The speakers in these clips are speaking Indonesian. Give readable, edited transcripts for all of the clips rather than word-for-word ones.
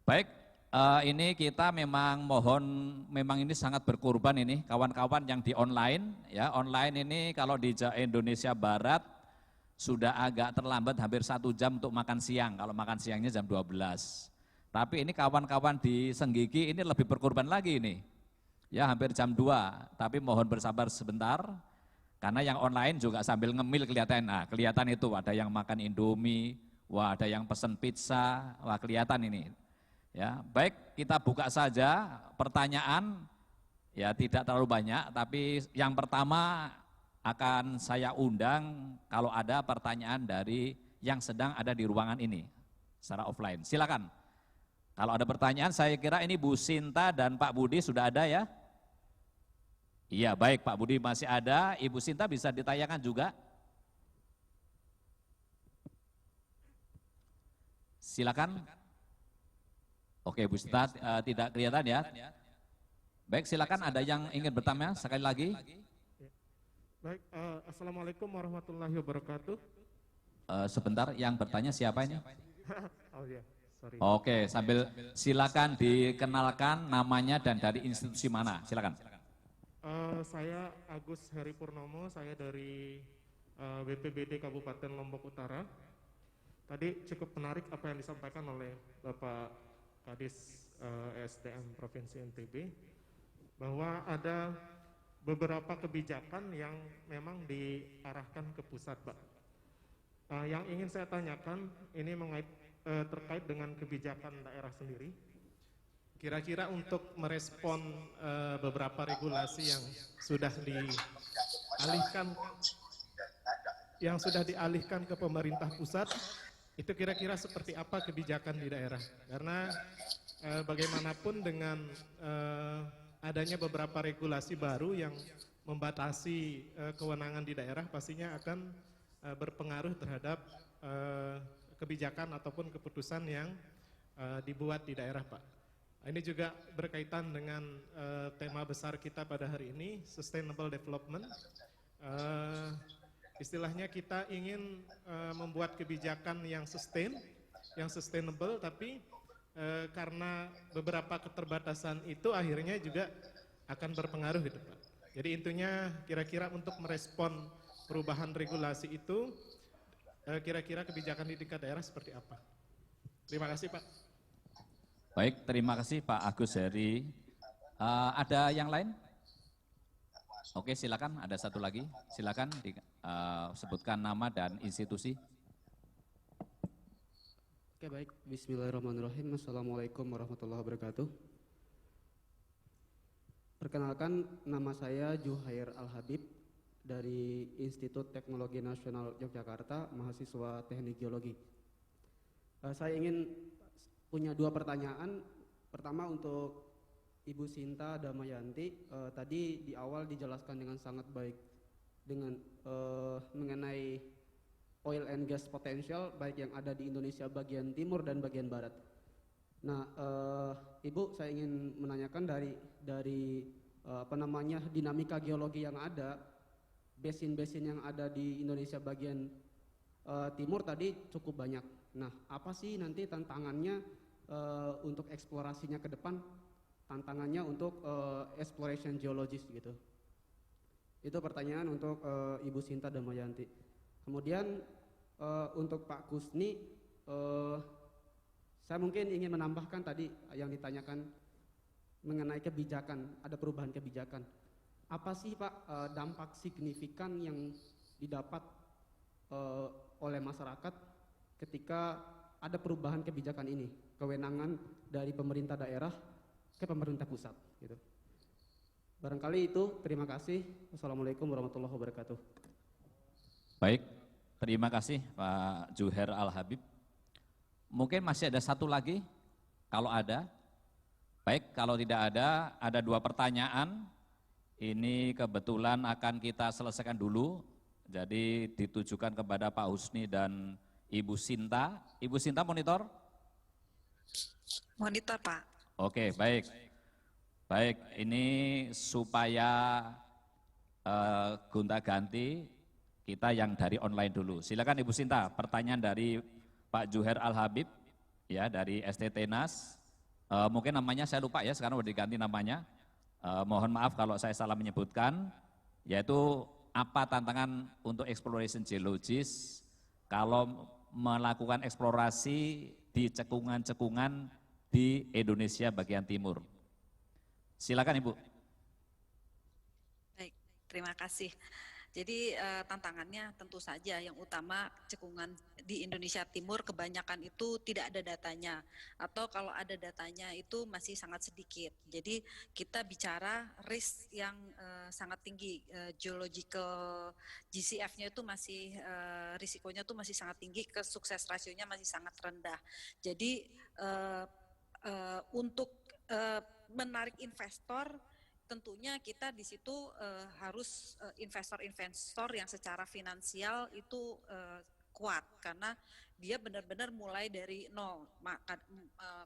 Baik, ini kita memang ini sangat berkorban ini kawan-kawan yang di online ya. Online ini kalau di Indonesia Barat sudah agak terlambat hampir 1 jam untuk makan siang. Kalau makan siangnya jam 12. Tapi ini kawan-kawan di Senggigi ini lebih berkorban lagi ini. Ya hampir jam 2. Tapi mohon bersabar sebentar. Karena yang online juga sambil ngemil kelihatan. Nah, kelihatan itu ada yang makan Indomie, wah ada yang pesen pizza, wah kelihatan ini. Ya, baik kita buka saja pertanyaan, ya tidak terlalu banyak, tapi yang pertama akan saya undang kalau ada pertanyaan dari yang sedang ada di ruangan ini secara offline. Silakan. Kalau ada pertanyaan, saya kira ini Bu Sinta dan Pak Budi sudah ada ya? Iya, baik Pak Budi masih ada, Ibu Sinta bisa ditayangkan juga. Silakan. Oke, Bu Sinta tidak kelihatan ya. Baik, silakan ada yang ingin bertanya sekali lagi. Baik, Assalamualaikum warahmatullahi wabarakatuh. Sebentar, yang bertanya siapa ini? Oh ya, sorry. Oke, sambil silakan dikenalkan namanya dan dari institusi mana, silakan. Saya Agus Heri Purnomo, saya dari BPBD Kabupaten Lombok Utara. Tadi cukup menarik apa yang disampaikan oleh Bapak Kadis ESDM Provinsi NTB, bahwa ada beberapa kebijakan yang memang diarahkan ke pusat, Pak. Yang ingin saya tanyakan, ini terkait dengan kebijakan daerah sendiri. Kira-kira untuk merespon beberapa regulasi yang sudah dialihkan ke pemerintah pusat, itu kira-kira seperti apa kebijakan di daerah? Karena bagaimanapun dengan adanya beberapa regulasi baru yang membatasi kewenangan di daerah, pastinya akan berpengaruh terhadap kebijakan ataupun keputusan yang dibuat di daerah, Pak. Ini juga berkaitan dengan tema besar kita pada hari ini, Sustainable Development. Istilahnya kita ingin membuat kebijakan yang sustainable, tapi karena beberapa keterbatasan itu akhirnya juga akan berpengaruh gitu, Pak. Jadi intinya kira-kira untuk merespon perubahan regulasi itu, kira-kira kebijakan di tingkat daerah seperti apa? Terima kasih, Pak. Baik, terima kasih Pak Agus Heri. Ada yang lain? Oke, silakan. Ada satu lagi. Silakan sebutkan nama dan institusi. Oke, baik. Bismillahirrahmanirrahim. Assalamualaikum warahmatullahi wabarakatuh. Perkenalkan, nama saya Juhair Al-Habib dari Institut Teknologi Nasional Yogyakarta, mahasiswa Teknik Geologi. Saya ingin punya 2 pertanyaan. Pertama untuk Ibu Sinta Damayanti, tadi di awal dijelaskan dengan sangat baik dengan mengenai oil and gas potential baik yang ada di Indonesia bagian timur dan bagian barat. Nah, Ibu, saya ingin menanyakan dari dinamika geologi yang ada, basin-basin yang ada di Indonesia bagian timur tadi cukup banyak. Nah, apa sih nanti tantangannya untuk eksplorasinya ke depan, tantangannya untuk exploration geologis gitu? Itu pertanyaan untuk Ibu Sinta Damayanti. Kemudian untuk Pak Kusni, saya mungkin ingin menambahkan tadi yang ditanyakan mengenai kebijakan, ada perubahan kebijakan. Apa sih Pak dampak signifikan yang didapat oleh masyarakat ketika ada perubahan kebijakan ini, kewenangan dari pemerintah daerah ke pemerintah pusat gitu. Barangkali itu, terima kasih. Wassalamualaikum warahmatullahi wabarakatuh. Baik, terima kasih Pak Juhair Al-Habib. Mungkin masih ada satu lagi, kalau ada. Baik, kalau tidak ada 2 pertanyaan. Ini kebetulan akan kita selesaikan dulu. Jadi ditujukan kepada Pak Husni dan Ibu Sinta. Ibu Sinta monitor? Monitor, Pak. Oke, baik. Baik, ini supaya gonta-ganti kita yang dari online dulu. Silakan Ibu Sinta, pertanyaan dari Pak Juhair Al-Habib ya dari STT NAS. Mungkin namanya saya lupa ya, sekarang udah diganti namanya. Mohon maaf kalau saya salah menyebutkan, yaitu apa tantangan untuk exploration geologis kalau melakukan eksplorasi di cekungan-cekungan di Indonesia bagian timur. Silakan Ibu. Baik, terima kasih. Jadi tantangannya tentu saja yang utama cekungan di Indonesia Timur kebanyakan itu tidak ada datanya, atau kalau ada datanya itu masih sangat sedikit. Jadi kita bicara risk yang sangat tinggi, geological GCF-nya itu masih risikonya itu masih sangat tinggi, sukses rasionya masih sangat rendah. Jadi untuk menarik investor, tentunya kita di situ harus investor-investor yang secara finansial itu kuat, karena dia benar-benar mulai dari nol. Maka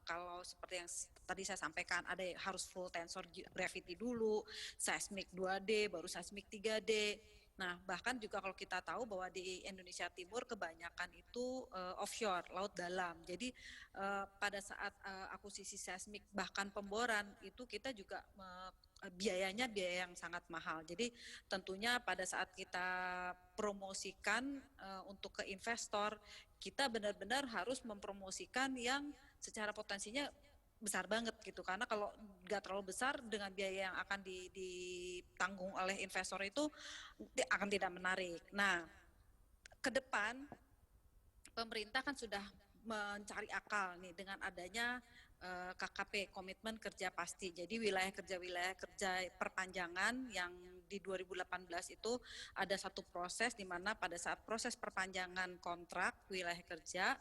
kalau seperti yang tadi saya sampaikan, ada harus full tensor gravity dulu, seismik 2D, baru seismik 3D. Nah, bahkan juga kalau kita tahu bahwa di Indonesia Timur kebanyakan itu offshore, laut dalam. Jadi pada saat akuisisi seismik bahkan pemboran itu kita juga biayanya biaya yang sangat mahal. Jadi tentunya pada saat kita promosikan untuk ke investor, kita benar-benar harus mempromosikan yang secara potensinya besar banget gitu, karena kalau nggak terlalu besar dengan biaya yang akan ditanggung oleh investor itu akan tidak menarik. Nah, ke depan pemerintah kan sudah mencari akal nih dengan adanya KKP, komitmen kerja pasti. Jadi wilayah kerja perpanjangan yang di 2018 itu ada satu proses di mana pada saat proses perpanjangan kontrak wilayah kerja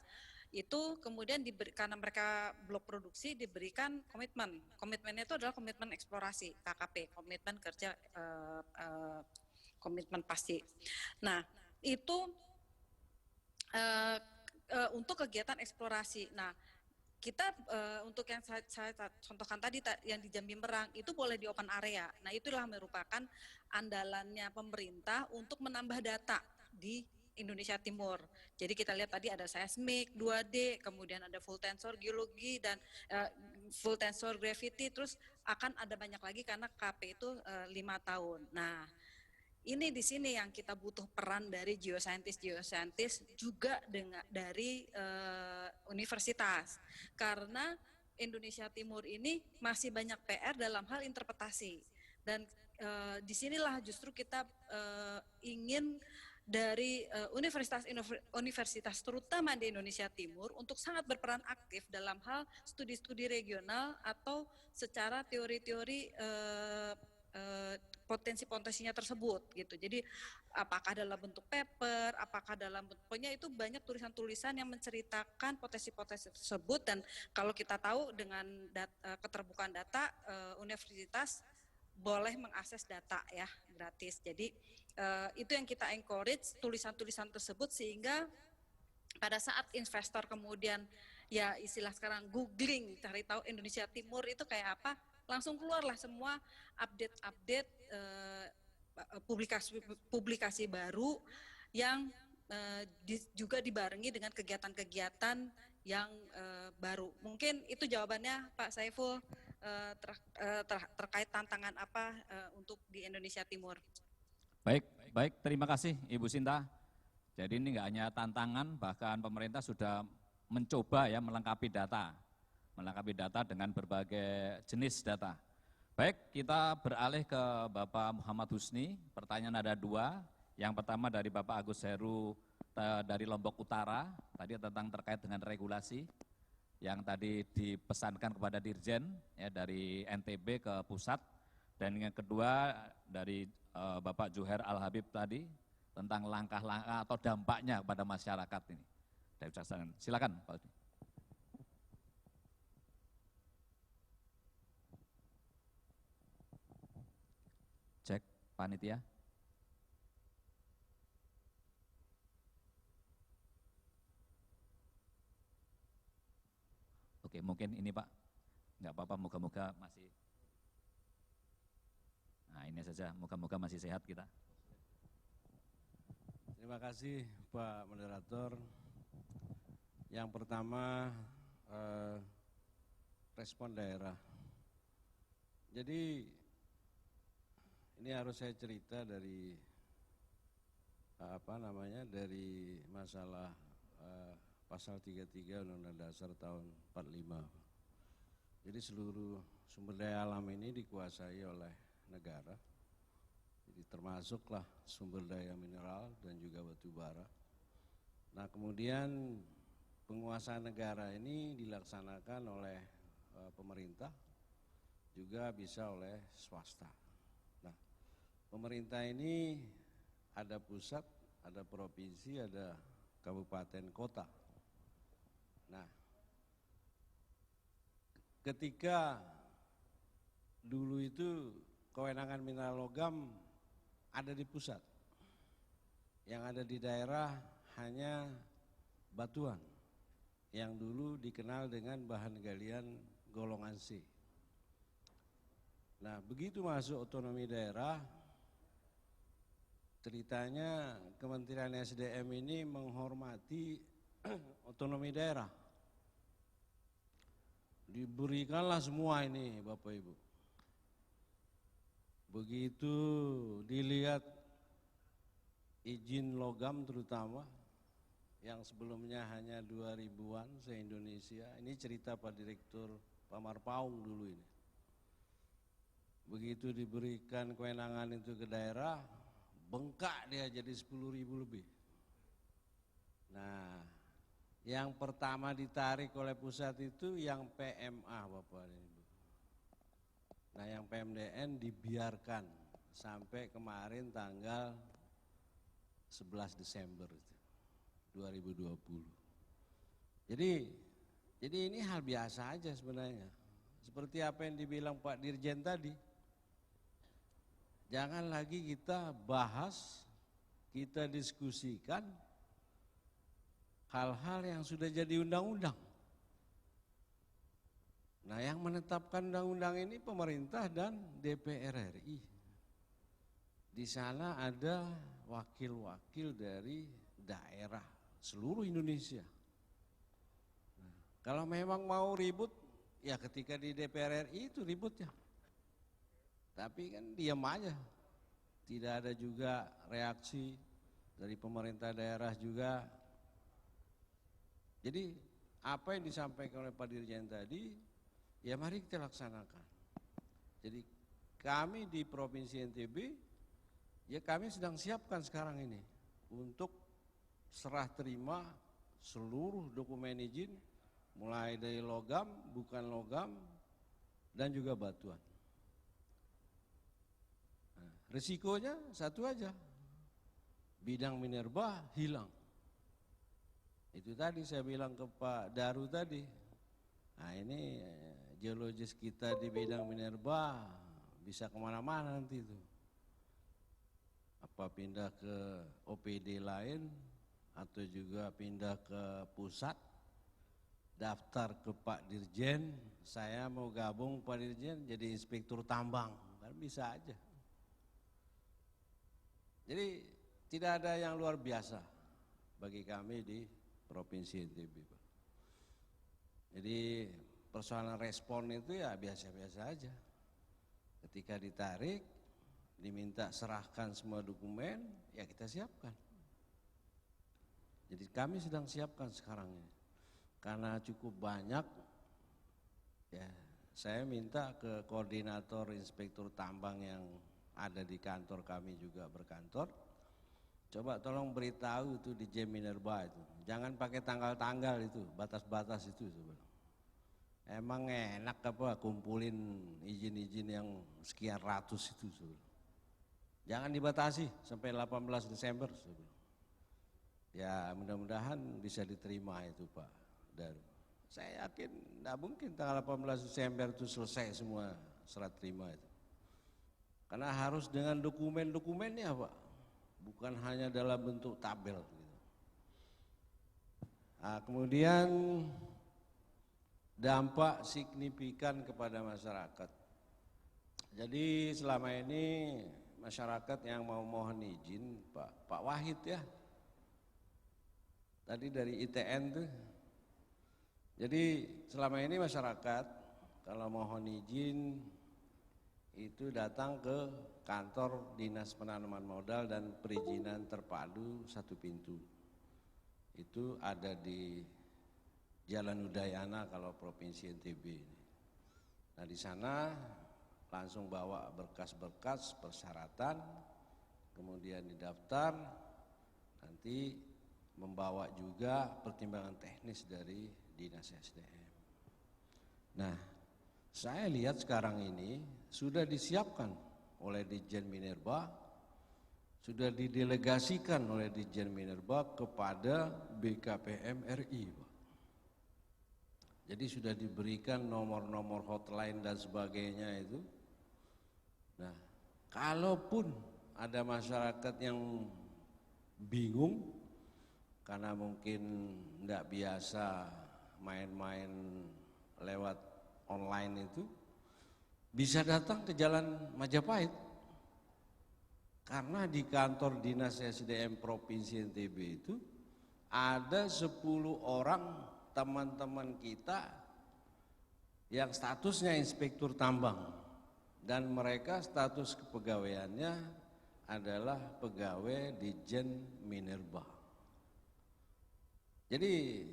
itu kemudian karena mereka blok produksi diberikan komitmen. Komitmennya itu adalah komitmen eksplorasi, KKP, komitmen kerja komitmen pasti. Nah, itu untuk kegiatan eksplorasi. Nah, kita untuk yang saya contohkan tadi yang di Jambi Merang itu boleh di open area. Nah, itulah merupakan andalannya pemerintah untuk menambah data di Indonesia Timur. Jadi kita lihat tadi ada seismik 2D, kemudian ada full tensor geologi dan full tensor gravity, terus akan ada banyak lagi karena KP itu 5 tahun. Nah, ini di sini yang kita butuh peran dari geoscientist juga dari universitas, karena Indonesia Timur ini masih banyak PR dalam hal interpretasi, dan disinilah justru kita ingin dari universitas terutama di Indonesia Timur untuk sangat berperan aktif dalam hal studi-studi regional atau secara teori-teori potensi-potensinya tersebut gitu. Jadi apakah dalam bentuk paper, apakah dalam bentuknya itu banyak tulisan-tulisan yang menceritakan potensi-potensi tersebut, dan kalau kita tahu dengan keterbukaan data, universitas boleh mengakses data ya gratis. Jadi itu yang kita encourage tulisan-tulisan tersebut, sehingga pada saat investor kemudian ya istilah sekarang googling cari tahu Indonesia Timur itu kayak apa, langsung keluarlah semua update publikasi baru yang juga dibarengi dengan kegiatan-kegiatan yang baru. Mungkin itu jawabannya Pak Saiful terkait tantangan apa untuk di Indonesia Timur. Baik, terima kasih Ibu Sinta. Jadi ini enggak hanya tantangan, bahkan pemerintah sudah mencoba ya melengkapi data dengan berbagai jenis data. Baik, kita beralih ke Bapak Muhammad Husni. Pertanyaan ada 2. Yang pertama dari Bapak Agus Heru dari Lombok Utara, tadi tentang terkait dengan regulasi yang tadi dipesankan kepada Dirjen ya dari NTB ke pusat, dan yang kedua dari Bapak Juhair Al-Habib tadi tentang langkah-langkah atau dampaknya kepada masyarakat ini. Dari silakan Pak Husni. Cek panitia. Oke, mungkin ini Pak, nggak apa-apa, moga-moga masih, nah ini saja, moga-moga masih sehat kita. Terima kasih Pak Moderator. Yang pertama, respon daerah. Jadi ini harus saya cerita dari dari masalah pasal 33 Undang-Undang Dasar tahun 45. Jadi seluruh sumber daya alam ini dikuasai oleh negara. Jadi termasuklah sumber daya mineral dan juga batu bara. Nah, kemudian penguasaan negara ini dilaksanakan oleh pemerintah, juga bisa oleh swasta. Nah, pemerintah ini ada pusat, ada provinsi, ada kabupaten kota. Nah, ketika dulu itu kewenangan mineral logam ada di pusat, yang ada di daerah hanya batuan, yang dulu dikenal dengan bahan galian golongan C. Nah, begitu masuk otonomi daerah, ceritanya Kementerian SDM ini menghormati otonomi daerah. Diberikanlah semua ini Bapak Ibu. Begitu dilihat izin logam terutama, yang sebelumnya hanya 2000-an se-Indonesia, ini cerita Pak Direktur Pamar Paung dulu ini. Begitu diberikan kewenangan itu ke daerah, bengkak dia jadi 10.000 lebih. Nah, yang pertama ditarik oleh pusat itu yang PMA Bapak dan Ibu. Nah, yang PMDN dibiarkan sampai kemarin tanggal 11 Desember itu, 2020. Jadi ini hal biasa aja sebenarnya. Seperti apa yang dibilang Pak Dirjen tadi. Jangan lagi kita bahas, kita diskusikan hal-hal yang sudah jadi undang-undang. Nah, yang menetapkan undang-undang ini pemerintah dan DPR RI. Di sana ada wakil-wakil dari daerah seluruh Indonesia. Nah, kalau memang mau ribut, ya ketika di DPR RI itu ributnya. Tapi kan diam aja, tidak ada juga reaksi dari pemerintah daerah juga. Jadi apa yang disampaikan oleh Pak Dirjen tadi, ya mari kita laksanakan. Jadi kami di Provinsi NTB, ya kami sedang siapkan sekarang ini untuk serah terima seluruh dokumen izin, mulai dari logam, bukan logam, dan juga batuan. Risikonya satu aja, bidang minerba hilang. Itu tadi saya bilang ke Pak Daru tadi. Nah, ini geologis kita di bidang minerba bisa kemana-mana nanti itu. Apa pindah ke OPD lain atau juga pindah ke pusat, daftar ke Pak Dirjen, saya mau gabung Pak Dirjen jadi inspektur tambang, kan bisa aja. Jadi tidak ada yang luar biasa bagi kami di Provinsi NTB. Jadi persoalan respon itu ya biasa-biasa aja. Ketika ditarik, diminta serahkan semua dokumen, ya kita siapkan. Jadi kami sedang siapkan sekarang ini. Karena cukup banyak, ya saya minta ke koordinator inspektur tambang yang ada di kantor kami juga berkantor, coba tolong beritahu itu di Jem Minerba itu, jangan pakai tanggal-tanggal itu, batas-batas itu sebenarnya. Emang enak apa kumpulin izin-izin yang sekian ratus itu sebenarnya. Jangan dibatasi sampai 18 Desember sebenarnya. Ya mudah-mudahan bisa diterima itu Pak Daru. Saya yakin tidak mungkin tanggal 18 Desember itu selesai semua serah terima itu. Karena harus dengan dokumen-dokumennya Pak, bukan hanya dalam bentuk tabel. Nah, kemudian dampak signifikan kepada masyarakat. Jadi selama ini masyarakat yang mau mohon izin Pak Wahid ya, tadi dari ITN tuh. Jadi selama ini masyarakat kalau mohon izin itu datang ke kantor Dinas Penanaman Modal dan Perizinan Terpadu satu pintu. Itu ada di Jalan Udayana kalau Provinsi NTB. Nah di sana langsung bawa berkas-berkas persyaratan, kemudian didaftar, nanti membawa juga pertimbangan teknis dari Dinas SDM. Nah, saya lihat sekarang ini sudah disiapkan oleh Ditjen Minerba, sudah didelegasikan oleh Ditjen Minerba kepada BKPM RI, Pak. Jadi sudah diberikan nomor-nomor hotline dan sebagainya itu. Nah, kalaupun ada masyarakat yang bingung karena mungkin tidak biasa main-main lewat online itu, bisa datang ke Jalan Majapahit. Karena di kantor Dinas SDM Provinsi NTB itu ada 10 orang teman-teman kita yang statusnya inspektur tambang dan mereka status kepegawaiannya adalah pegawai Ditjen Minerba. Jadi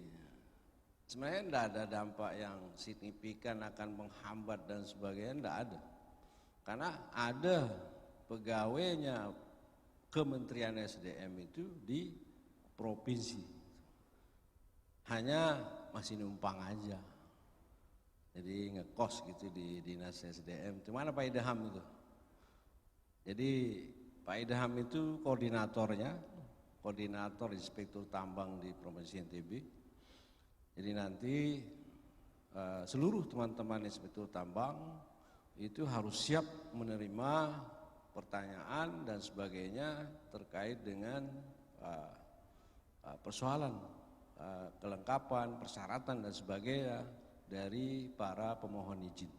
sebenarnya tidak ada dampak yang signifikan akan menghambat dan sebagainya, tidak ada. Karena ada pegawainya Kementerian SDM itu di provinsi. Hanya masih numpang aja. Jadi ngekos gitu di Dinas SDM. Cuman Pak Idham itu. Jadi Pak Idham itu koordinatornya, koordinator inspektur tambang di Provinsi NTB. Jadi nanti seluruh teman-teman inspektur tambang itu harus siap menerima pertanyaan dan sebagainya terkait dengan persoalan kelengkapan, persyaratan dan sebagainya dari para pemohon izin.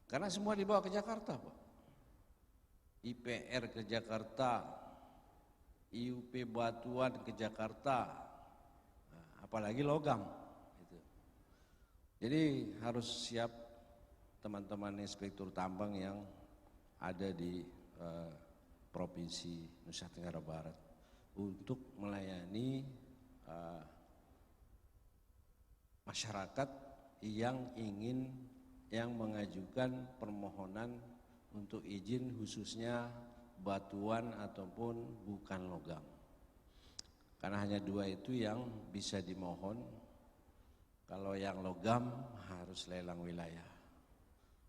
Karena semua dibawa ke Jakarta, Pak. IPR ke Jakarta, IUP Batuan ke Jakarta, apalagi logam. Gitu. Jadi harus siap teman-teman inspektur tambang yang ada di Provinsi Nusa Tenggara Barat untuk melayani masyarakat yang mengajukan permohonan untuk izin khususnya batuan ataupun bukan logam. Karena hanya 2 itu yang bisa dimohon. Kalau yang logam harus lelang wilayah.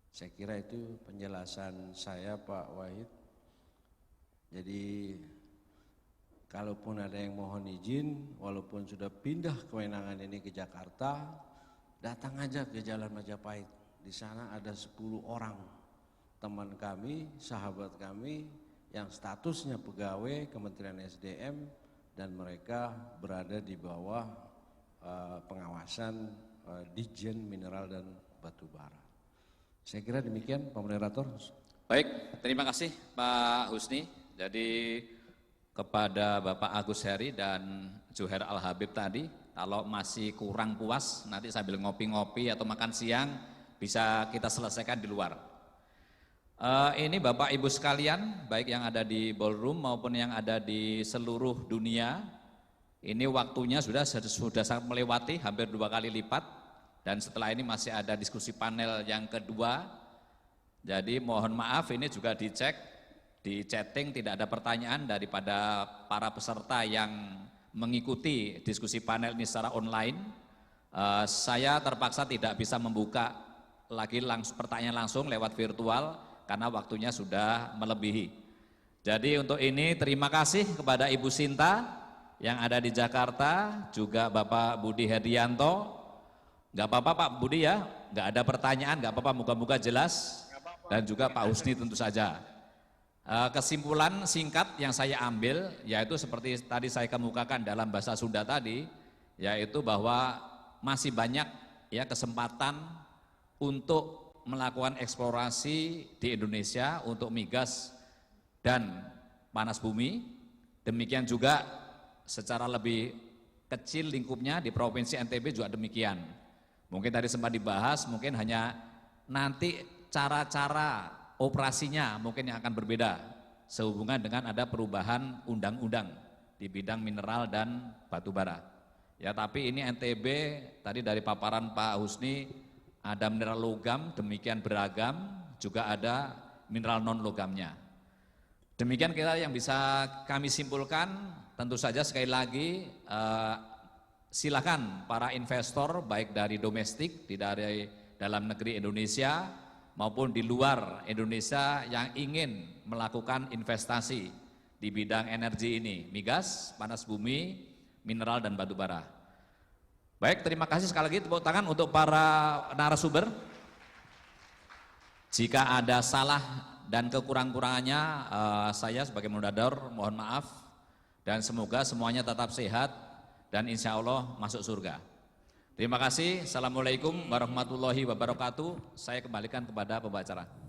Saya kira itu penjelasan saya, Pak Wahid. Jadi kalaupun ada yang mohon izin, walaupun sudah pindah kewenangan ini ke Jakarta, datang aja ke Jalan Majapahit. Di sana ada 10 orang teman kami, sahabat kami yang statusnya pegawai Kementerian SDM dan mereka berada di bawah pengawasan Ditjen Mineral dan Batubara. Saya kira demikian, Pak Moderator. Baik, terima kasih Pak Husni. Jadi kepada Bapak Agus Heri dan Juhair Al-Habib tadi, kalau masih kurang puas nanti sambil ngopi-ngopi atau makan siang bisa kita selesaikan di luar. Ini Bapak Ibu sekalian, baik yang ada di ballroom maupun yang ada di seluruh dunia, ini waktunya sudah sangat melewati, hampir 2 kali lipat, dan setelah ini masih ada diskusi panel yang kedua. Jadi mohon maaf ini juga dicek di chatting, tidak ada pertanyaan daripada para peserta yang mengikuti diskusi panel ini secara online. Saya terpaksa tidak bisa membuka lagi pertanyaan langsung lewat virtual karena waktunya sudah melebihi. Jadi untuk ini terima kasih kepada Ibu Sinta yang ada di Jakarta, juga Bapak Budi Herdianto. Gak apa-apa Pak Budi ya, gak ada pertanyaan, gak apa-apa, moga-moga jelas. Dan juga Pak Husni tentu saja. Kesimpulan singkat yang saya ambil yaitu seperti tadi saya kemukakan dalam bahasa Sunda tadi, yaitu bahwa masih banyak ya kesempatan untuk melakukan eksplorasi di Indonesia untuk migas dan panas bumi. Demikian juga secara lebih kecil lingkupnya di Provinsi NTB juga demikian. Mungkin tadi sempat dibahas, mungkin hanya nanti cara-cara operasinya mungkin yang akan berbeda sehubungan dengan ada perubahan undang-undang di bidang mineral dan batu bara. Ya, tapi ini NTB tadi dari paparan Pak Husni ada mineral logam demikian beragam, juga ada mineral non logamnya. Demikian kira yang bisa kami simpulkan. Tentu saja sekali lagi silakan para investor baik dari domestik, dari dalam negeri Indonesia maupun di luar Indonesia yang ingin melakukan investasi di bidang energi ini, migas, panas bumi, mineral dan batu bara. Baik, terima kasih sekali lagi, tepuk tangan untuk para narasumber. Jika ada salah dan kekurang-kurangannya, saya sebagai moderator mohon maaf, dan semoga semuanya tetap sehat dan insya Allah masuk surga. Terima kasih. Assalamualaikum warahmatullahi wabarakatuh. Saya kembalikan kepada pembicara.